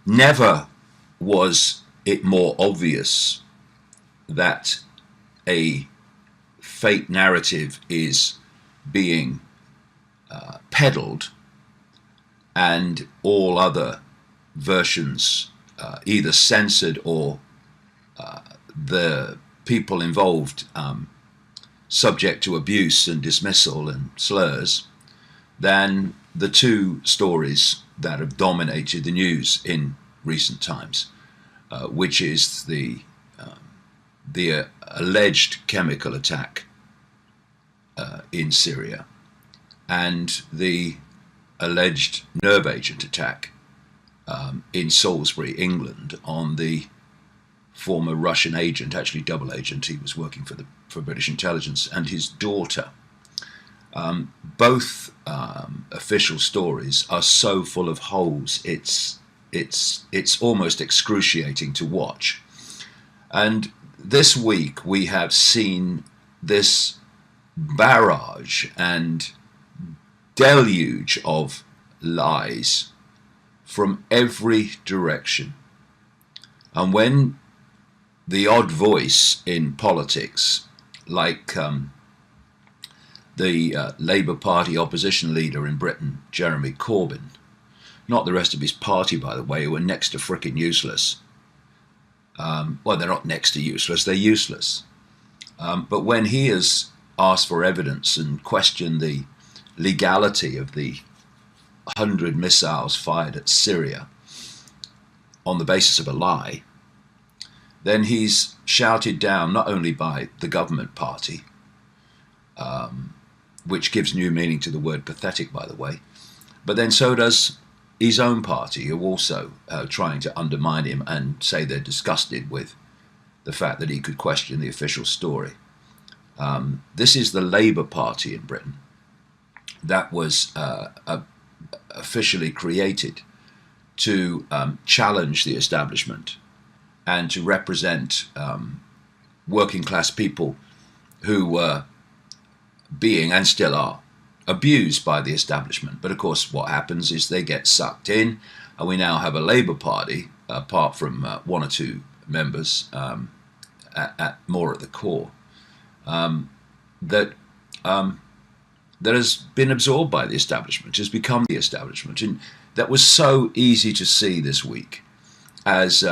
Never was it more obvious that a fake narrative is being peddled and all other versions either censored or the people involved subject to abuse and dismissal and slurs than the two stories that have dominated the news in recent times, which is the alleged chemical attack in Syria and the alleged nerve agent attack in Salisbury, England, on the former Russian agent, actually double agent. He was working for British intelligence, and his daughter. Both official stories are so full of holes. It's almost excruciating to watch. And this week we have seen this barrage and deluge of lies from every direction. And when the odd voice in politics, like the Labour Party opposition leader in Britain, Jeremy Corbyn, not the rest of his party, by the way, who are next to frickin' useless. Well, they're not next to useless, they're useless. But when he has asked for evidence and questioned the legality of the 100 missiles fired at Syria on the basis of a lie, then he's shouted down not only by the government party, which gives new meaning to the word pathetic, by the way, but then so does his own party, who also trying to undermine him and say they're disgusted with the fact that he could question the official story. This is the Labour Party in Britain that was officially created to challenge the establishment and to represent working class people who were being, and still are, abused by the establishment. But of course what happens is they get sucked in, and we now have a Labour Party, apart from one or two members more at the core, that has been absorbed by the establishment, has become the establishment. And that was so easy to see this week as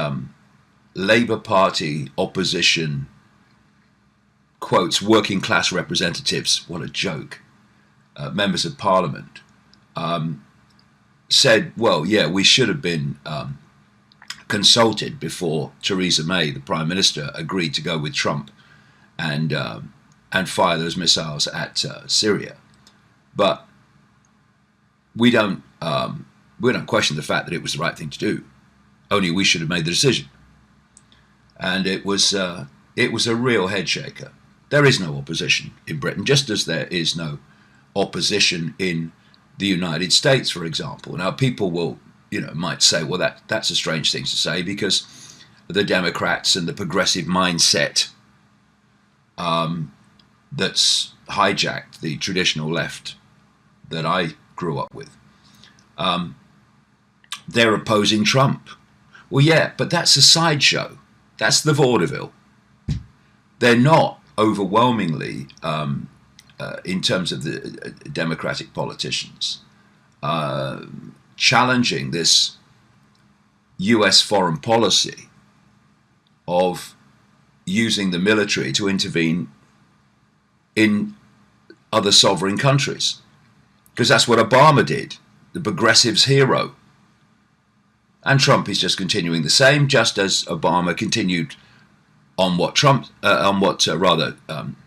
Labour Party opposition, quotes, working class representatives, what a joke, members of Parliament, said, well, yeah, we should have been consulted before Theresa May, the Prime Minister, agreed to go with Trump and fire those missiles at Syria. But we don't question the fact that it was the right thing to do. Only we should have made the decision. And it was a real head shaker. There is no opposition in Britain, just as there is no opposition in the United States, for example. Now, people will, might say, well, that's a strange thing to say, because the Democrats and the progressive mindset that's hijacked the traditional left that I grew up with, they're opposing Trump. Well, yeah, but that's a sideshow. That's the vaudeville. They're not overwhelmingly, in terms of the Democratic politicians, challenging this US foreign policy of using the military to intervene in other sovereign countries. Because that's what Obama did, the progressives' hero. And Trump is just continuing the same, just as Obama continued on what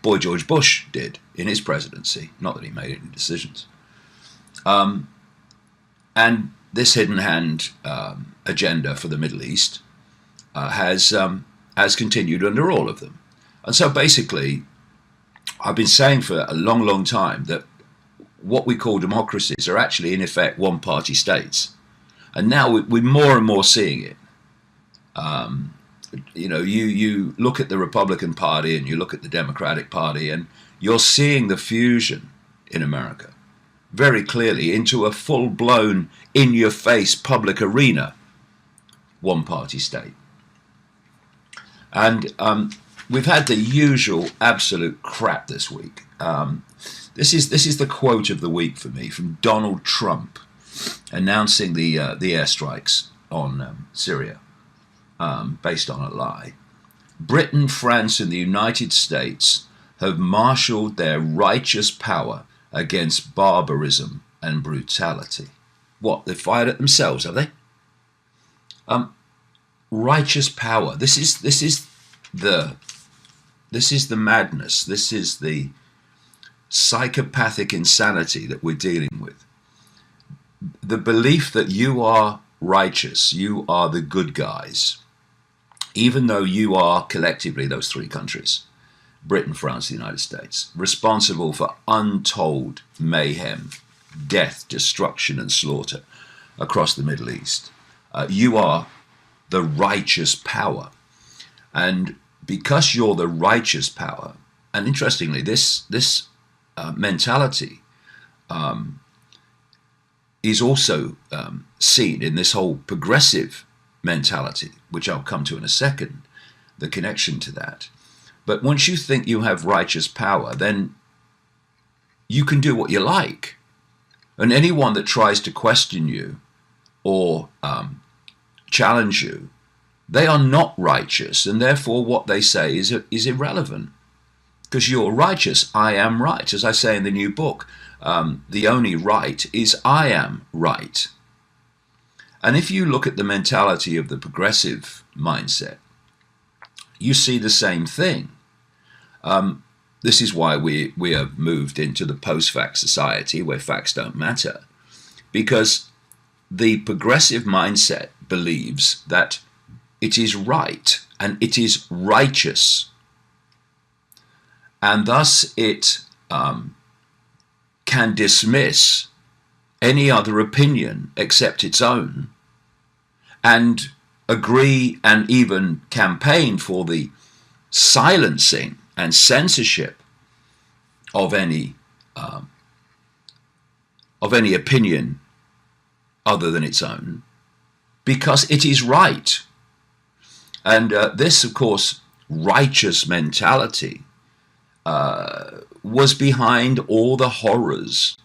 Boy George Bush did in his presidency. Not that he made any decisions. And this hidden hand agenda for the Middle East has continued under all of them. And so basically, I've been saying for a long, long time that what we call democracies are actually, in effect, one-party states. And now we're more and more seeing it. You look at the Republican Party and you look at the Democratic Party, and you're seeing the fusion in America very clearly into a full-blown, in-your-face public arena one-party state. And we've had the usual absolute crap this week. This is the quote of the week for me from Donald Trump announcing the airstrikes on Syria based on a lie. Britain, France, and the United States have marshaled their righteous power against barbarism and brutality. What? They fired at themselves, have they? Righteous power. This is the madness. This is the psychopathic insanity that we're dealing with. The belief that you are righteous, you are the good guys, even though you are collectively, those three countries, Britain, France, the United States, responsible for untold mayhem, death, destruction, and slaughter across the Middle East. You are the righteous power. And because you're the righteous power, and interestingly, this mentality is also seen in this whole progressive mentality, which I'll come to in a second, the connection to that. But once you think you have righteous power, then you can do what you like. And anyone that tries to question you or challenge you, they are not righteous, and therefore what they say is irrelevant. Because you're righteous, I am right. As I say in the new book, the only right is I am right. And if you look at the mentality of the progressive mindset, you see the same thing. This is why we have moved into the post-fact society where facts don't matter. Because the progressive mindset believes that it is right and it is righteous. And thus it can dismiss any other opinion except its own, and agree and even campaign for the silencing and censorship of any opinion other than its own, because it is right. And this, of course, righteous mentality was behind all the horrors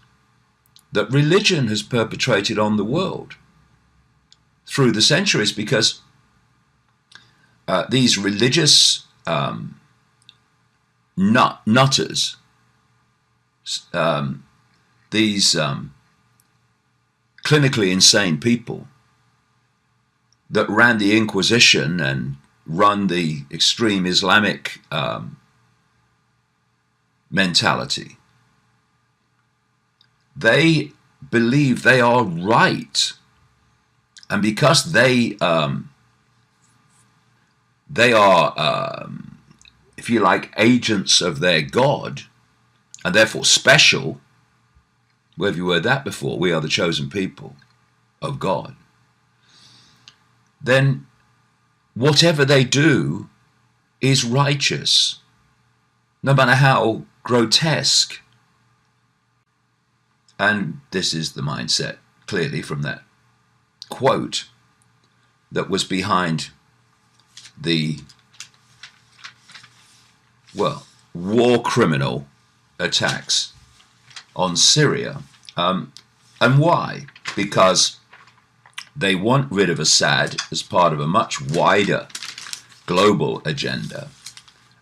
that religion has perpetrated on the world through the centuries, because these religious nutters, these clinically insane people that ran the Inquisition and run the extreme Islamic mentality, they believe they are right, and because they are, if you like, agents of their God, and therefore special. Where have you heard that before? We are the chosen people of God. Then whatever they do is righteous, no matter how grotesque. And this is the mindset, clearly, from that quote that was behind the, war criminal attacks on Syria. And why? Because they want rid of Assad as part of a much wider global agenda.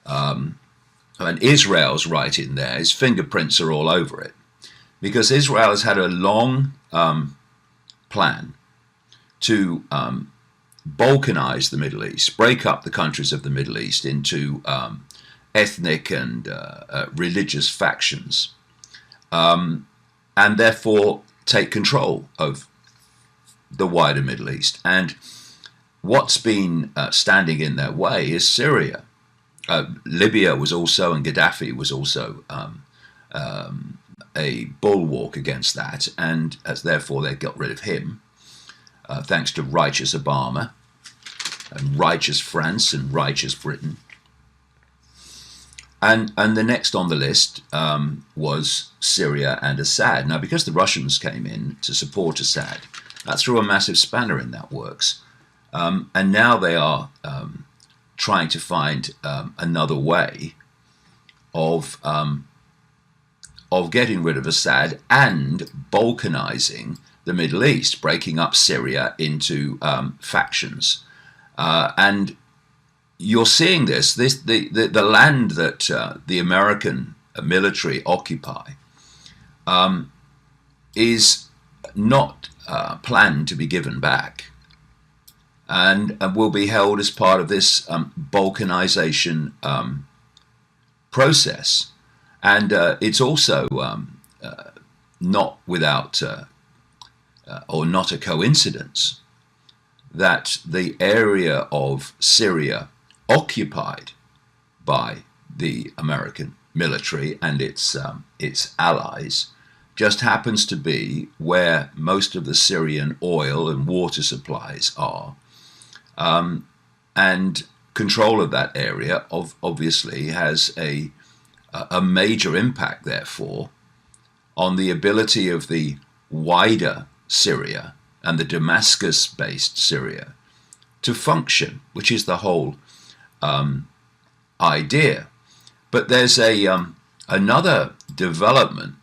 And Israel's right in there. His fingerprints are all over it. Because Israel has had a long plan to balkanize the Middle East, break up the countries of the Middle East into ethnic and religious factions, and therefore take control of the wider Middle East. And what's been standing in their way is Syria. Libya was also, and Gaddafi was also a bulwark against that, and as therefore they got rid of him, thanks to righteous Obama and righteous France and righteous Britain. And the next on the list was Syria and Assad. Now, because the Russians came in to support Assad, that threw a massive spanner in that works. And now they are trying to find another way of getting rid of Assad and balkanizing the Middle East, breaking up Syria into factions. And you're seeing the land that the American military occupy is not planned to be given back, and will be held as part of this balkanization process. And it's also not without or not a coincidence that the area of Syria occupied by the American military and its allies just happens to be where most of the Syrian oil and water supplies are, and control of that area obviously has a major impact, therefore, on the ability of the wider Syria and the Damascus-based Syria to function, which is the whole idea. But there's another development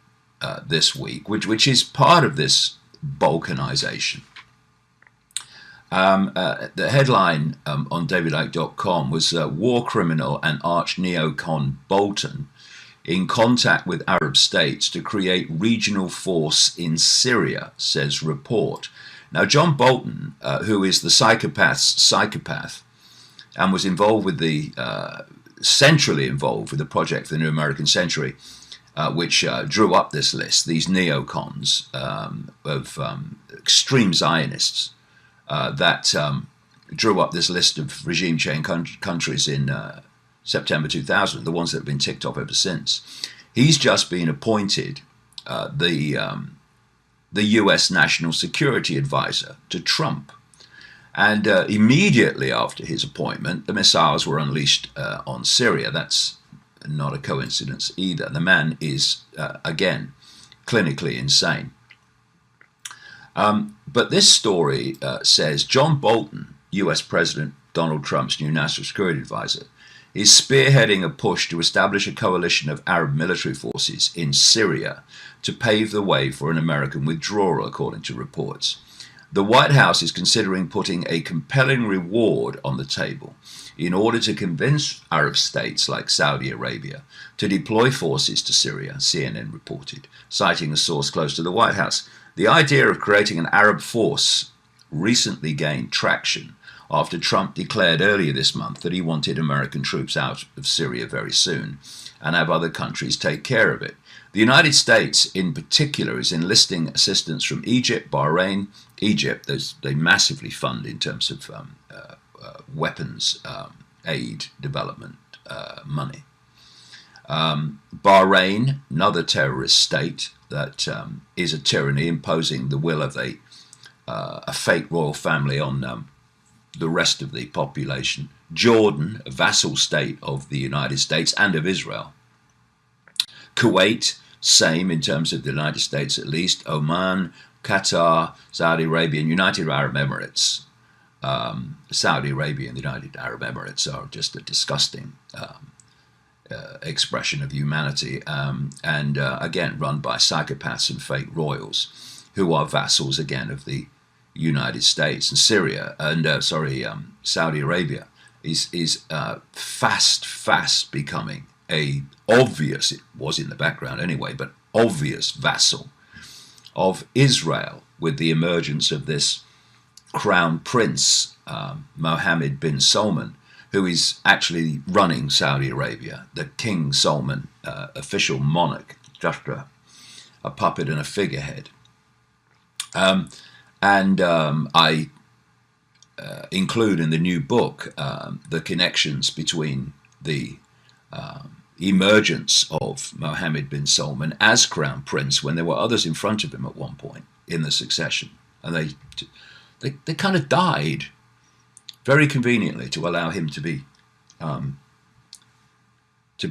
this week, which is part of this balkanization. The headline on davidicke.com was war criminal and arch neocon Bolton in contact with Arab states to create regional force in Syria, says report. Now, John Bolton, who is the psychopath's psychopath and was involved with centrally involved with the Project for the New American Century, which drew up this list, these neocons of extreme Zionists that drew up this list of regime change countries in September 2000, the ones that have been ticked off ever since. He's just been appointed the US National Security Advisor to Trump. And immediately after his appointment, the missiles were unleashed on Syria. That's not a coincidence either. The man is, again, clinically insane. But this story says John Bolton, US President Donald Trump's new National Security Advisor, is spearheading a push to establish a coalition of Arab military forces in Syria to pave the way for an American withdrawal, according to reports. The White House is considering putting a compelling reward on the table in order to convince Arab states like Saudi Arabia to deploy forces to Syria, CNN reported, citing a source close to the White House. The idea of creating an Arab force recently gained traction after Trump declared earlier this month that he wanted American troops out of Syria very soon and have other countries take care of it. The United States, in particular, is enlisting assistance from Egypt, Bahrain. Egypt, they massively fund in terms of weapons aid development money. Bahrain, another terrorist state that is a tyranny imposing the will of a fake royal family on the rest of the population. Jordan, a vassal state of the United States and of Israel. Kuwait, same in terms of the United States at least. Oman, Qatar, Saudi Arabia, and United Arab Emirates. Saudi Arabia and the United Arab Emirates are just a disgusting expression of humanity, and again run by psychopaths and fake royals who are vassals again of the United States. And Syria and Saudi Arabia is fast becoming a obvious, it was in the background anyway, but obvious vassal of Israel with the emergence of this crown prince, Mohammed bin Salman, who is actually running Saudi Arabia, the King Salman, official monarch, just a puppet and a figurehead. I include in the new book the connections between the emergence of Mohammed bin Salman as crown prince when there were others in front of him at one point in the succession, and they kind of died very conveniently to allow him to be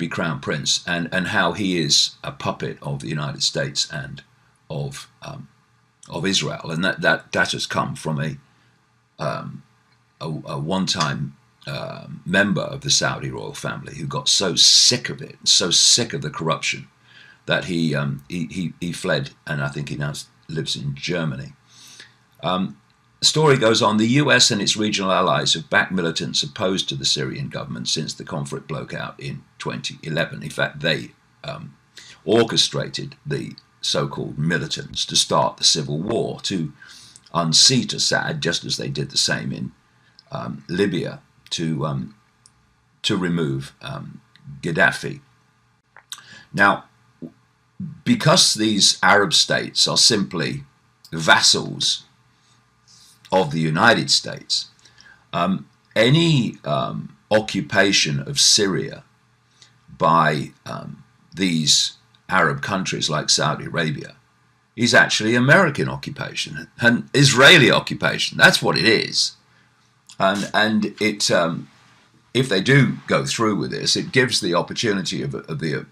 crown prince, and how he is a puppet of the United States and of Israel, and that has come from a one-time member of the Saudi royal family who got so sick of it, so sick of the corruption, that he fled, and I think he now lives in Germany. The story goes on, the US and its regional allies have backed militants opposed to the Syrian government since the conflict broke out in 2011. In fact, they orchestrated the so-called militants to start the civil war, to unseat Assad, just as they did the same in Libya, to remove Gaddafi. Now, because these Arab states are simply vassals of the United States, any occupation of Syria by these Arab countries like Saudi Arabia is actually American occupation, an Israeli occupation. That's what it is. And it, if they do go through with this, it gives the opportunity of the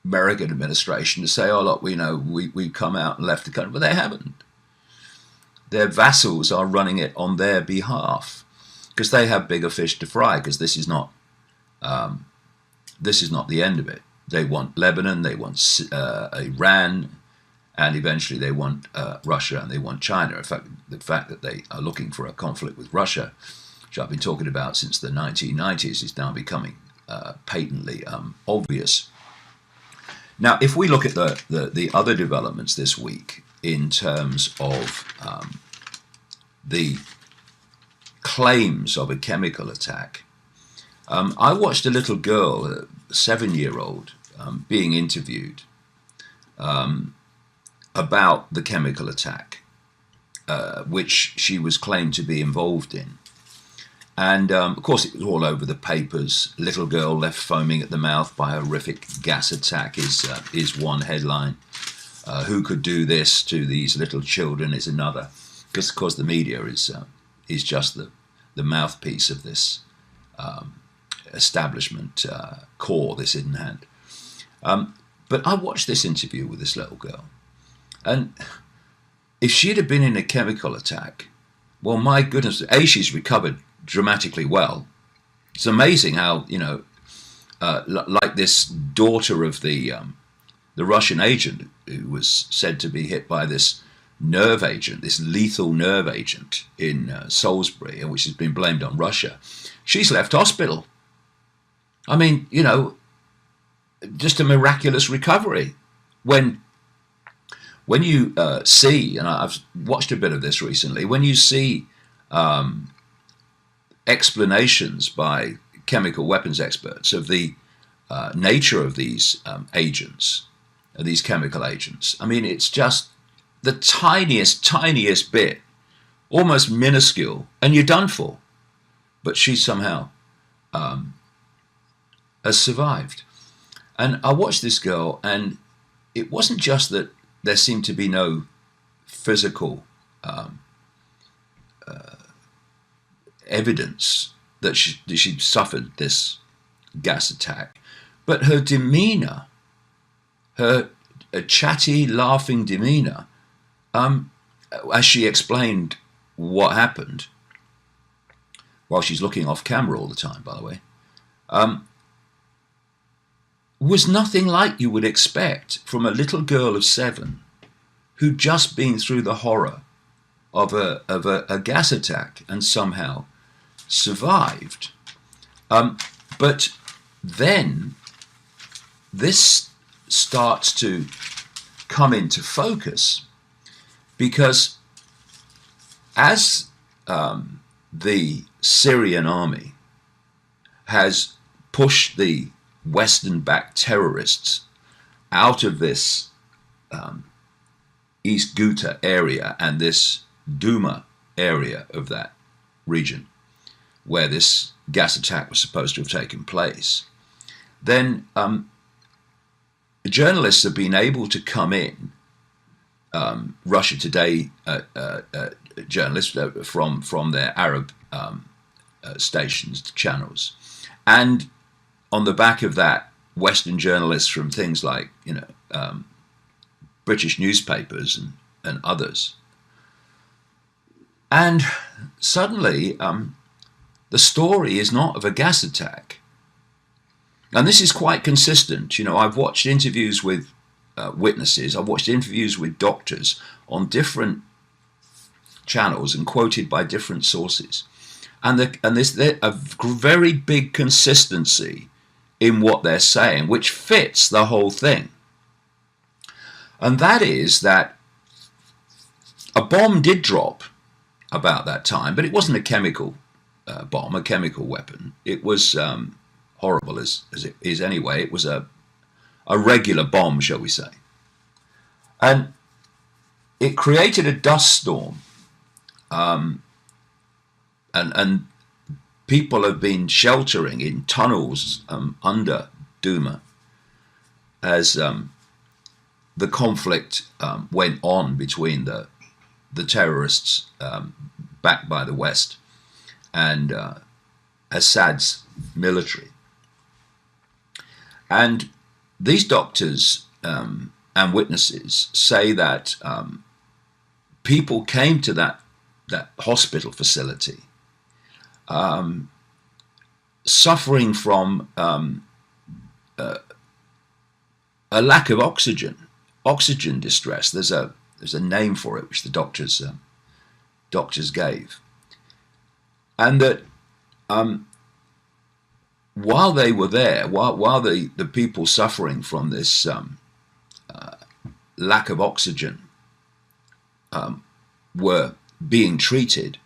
American administration to say, oh, look, we know we've come out and left the country. But they haven't. Their vassals are running it on their behalf because they have bigger fish to fry, because this is not the end of it. They want Lebanon, they want Iran, and eventually they want Russia and they want China. In fact, the fact that they are looking for a conflict with Russia, which I've been talking about since the 1990s, is now becoming patently obvious. Now, if we look at the other developments this week in terms of the claims of a chemical attack, I watched a little girl, a 7-year-old, being interviewed about the chemical attack, which she was claimed to be involved in. And of course, it was all over the papers. Little girl left foaming at the mouth by horrific gas attack is one headline. Who could do this to these little children is another. Because of course the media is just the mouthpiece of this establishment core, this hidden hand. But I watched this interview with this little girl, and if she'd have been in a chemical attack, well, my goodness, she's recovered dramatically well. It's amazing how, like this daughter of the Russian agent who was said to be hit by this nerve agent, this lethal nerve agent in Salisbury, which has been blamed on Russia. She's left hospital. I mean, just a miraculous recovery. When you see, and I've watched a bit of this recently, when you see explanations by chemical weapons experts of the nature of these agents, these chemical agents, I mean, it's just the tiniest bit, almost minuscule, and you're done for. But she somehow has survived. And I watched this girl, and it wasn't just that there seemed to be no physical evidence that she'd suffered this gas attack, but her demeanor, her chatty, laughing demeanor, as she explained what happened, while she's looking off camera all the time, by the way, was nothing like you would expect from a little girl of 7 who'd just been through the horror of a gas attack and somehow survived. But then this starts to come into focus because as the Syrian army has pushed the Western-backed terrorists out of this East Ghouta area and this Douma area of that region where this gas attack was supposed to have taken place, then journalists have been able to come in, Russia Today journalists from their Arab stations, channels, and on the back of that, Western journalists from things like British newspapers and others. And suddenly the story is not of a gas attack. And this is quite consistent. You know, I've watched interviews with witnesses, I've watched interviews with doctors on different channels and quoted by different sources. And there's a very big consistency in what they're saying, which fits the whole thing. And that is that a bomb did drop about that time, but it wasn't a chemical bomb, a chemical weapon. It was horrible as it is anyway. It was a regular bomb, shall we say. And it created a dust storm. And people have been sheltering in tunnels under Duma as the conflict went on between the terrorists backed by the West and Assad's military. And these doctors and witnesses say that people came to that hospital facility suffering from a lack of oxygen distress. There's a name for it which the doctors gave, and that while they were there, while the people suffering from this lack of oxygen were being treated,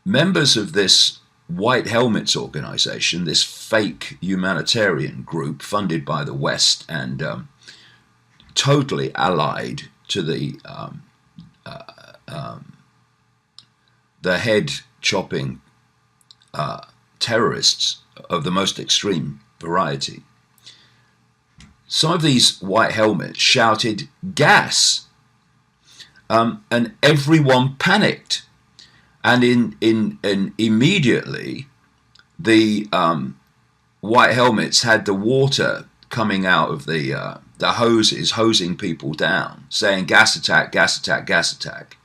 members of this White Helmets organization, this fake humanitarian group funded by the West and totally allied to the head chopping terrorists of the most extreme variety. Some of these White Helmets shouted gas, and everyone panicked. And in immediately, the White Helmets had the water coming out of the hoses, hosing people down, saying gas attack, gas attack, gas attack.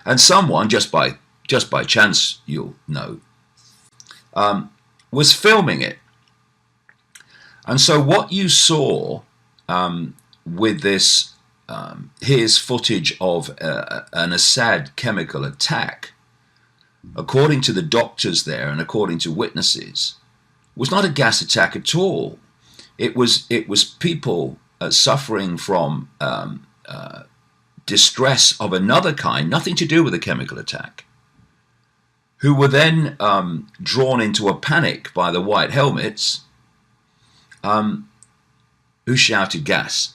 And someone, just by chance, you'll know, was filming it. And so what you saw with this, here's footage of an Assad chemical attack, according to the doctors there and according to witnesses, was not a gas attack at all. It was people suffering from distress of another kind, nothing to do with a chemical attack, who were then drawn into a panic by the White Helmets, who shouted gas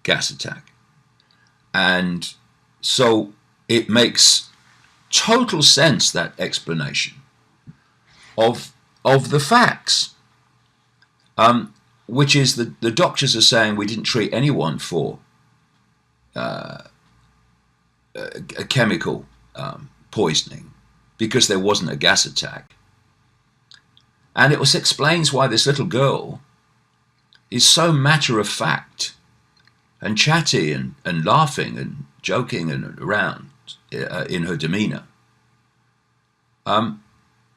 attack. And so it makes total sense, that explanation of the facts, which is that the doctors are saying we didn't treat anyone for a chemical poisoning because there wasn't a gas attack. And it explains why this little girl is so matter of fact and chatty and laughing and joking and around in her demeanor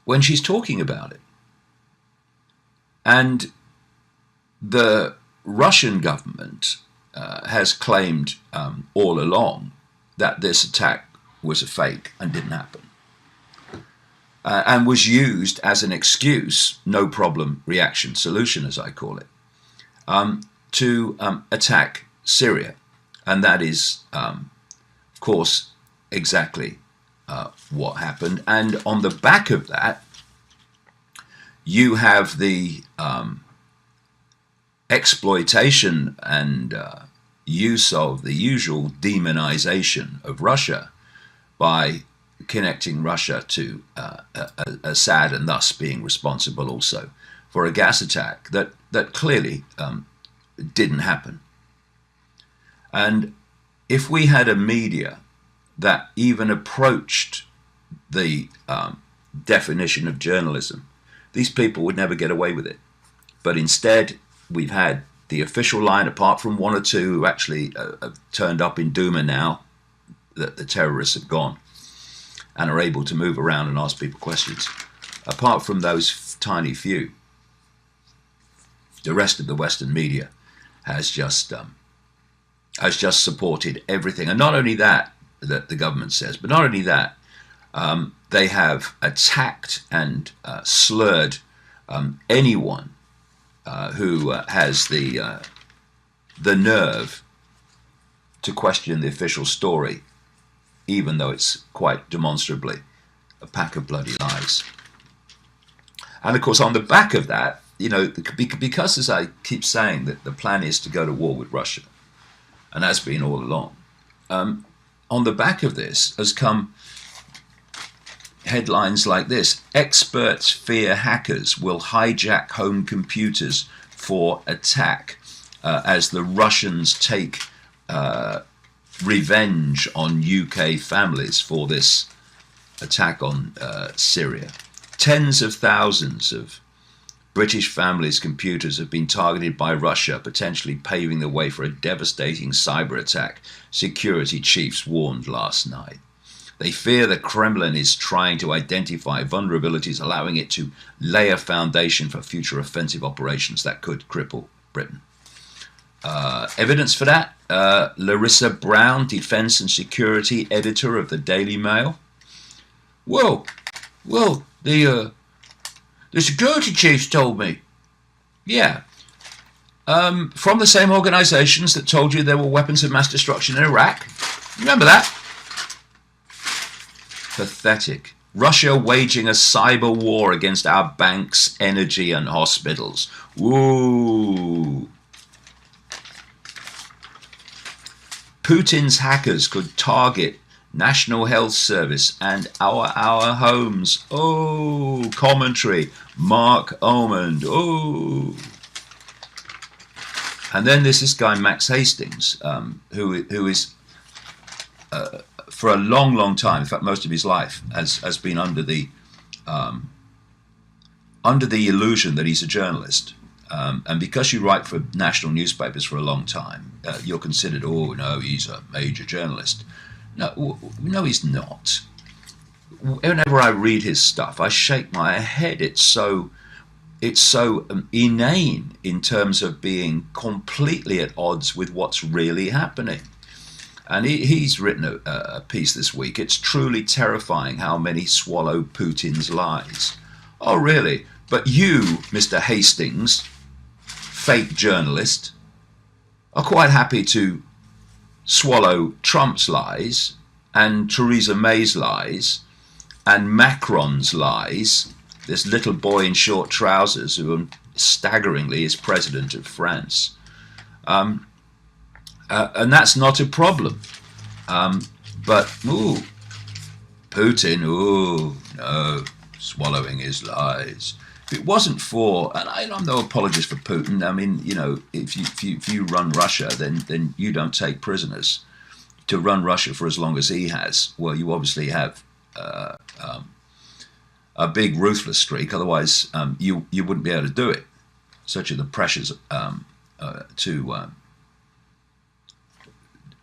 when she's talking about it. And the Russian government has claimed all along that this attack was a fake and didn't happen, and was used as an excuse, no problem reaction solution as I call it, to attack Syria. And that is, of course, exactly what happened. And on the back of that, you have the exploitation and use of the usual demonization of Russia by connecting Russia to Assad, and thus being responsible also for a gas attack that clearly didn't happen. And if we had a media that even approached the definition of journalism, these people would never get away with it. But instead, we've had the official line, apart from one or two who actually have turned up in Duma now, that the terrorists have gone. and are able to move around and ask people questions. Apart from those tiny few, the rest of the Western media has just supported everything. And not only that the government says, but not only that, they have attacked and slurred anyone who has the nerve to question the official story, even though it's quite demonstrably a pack of bloody lies. And of course, on the back of that, because, as I keep saying, that the plan is to go to war with Russia, and has been all along, on the back of this has come headlines like this: experts fear hackers will hijack home computers for attack as the Russians take revenge on UK families for this attack on Syria. Tens of thousands of British families' computers have been targeted by Russia, potentially paving the way for a devastating cyber attack, security chiefs warned last night. They fear the Kremlin is trying to identify vulnerabilities, allowing it to lay a foundation for future offensive operations that could cripple Britain. Evidence for that, Larissa Brown, Defence and Security Editor of the Daily Mail. Well, the security chiefs told me. Yeah. From the same organisations that told you there were weapons of mass destruction in Iraq. Remember that? Pathetic. Russia waging a cyber war against our banks, energy and hospitals. Woo! Putin's hackers could target National Health Service and our homes. Oh, commentary. Mark Almond. Oh. And then there's this guy, Max Hastings, who is, for a long, long time, in fact, most of his life, has been under the illusion that he's a journalist. And because you write for national newspapers for a long time, you're considered, oh, no, he's a major journalist. No, he's not. Whenever I read his stuff, I shake my head. It's so inane in terms of being completely at odds with what's really happening. And he's written a piece this week. It's truly terrifying how many swallow Putin's lies. Oh, really? But you, Mr. Hastings, fake journalist, are quite happy to swallow Trump's lies and Theresa May's lies and Macron's lies, this little boy in short trousers who staggeringly is president of France. And that's not a problem. But, Putin, no, swallowing his lies. If it wasn't for, and I'm no apologist for Putin, I mean, if you run Russia, then you don't take prisoners. To run Russia for as long as he has, well, you obviously have a big ruthless streak, otherwise you wouldn't be able to do it. Such are the pressures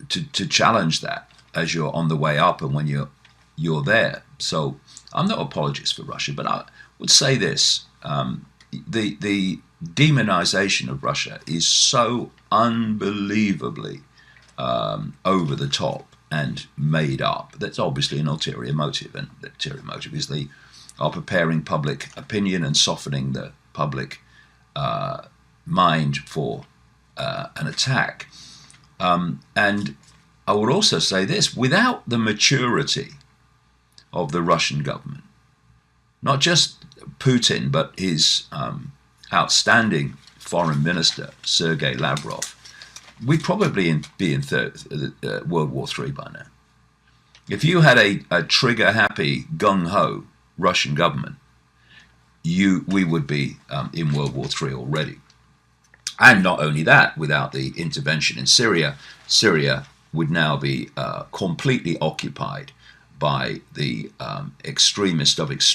to challenge that as you're on the way up and when you're there. So I'm no apologist for Russia, but I would say this: the demonization of Russia is so unbelievably over the top and made up. That's obviously an ulterior motive, and the ulterior motive is they are preparing public opinion and softening the public mind for an attack. And I would also say this: without the maturity of the Russian government, not just Putin, but his outstanding foreign minister, Sergei Lavrov, we'd probably be in World War III by now. If you had a trigger-happy, gung-ho Russian government, we would be in World War III already. And not only that, without the intervention in Syria, Syria would now be completely occupied by the extremist of extremists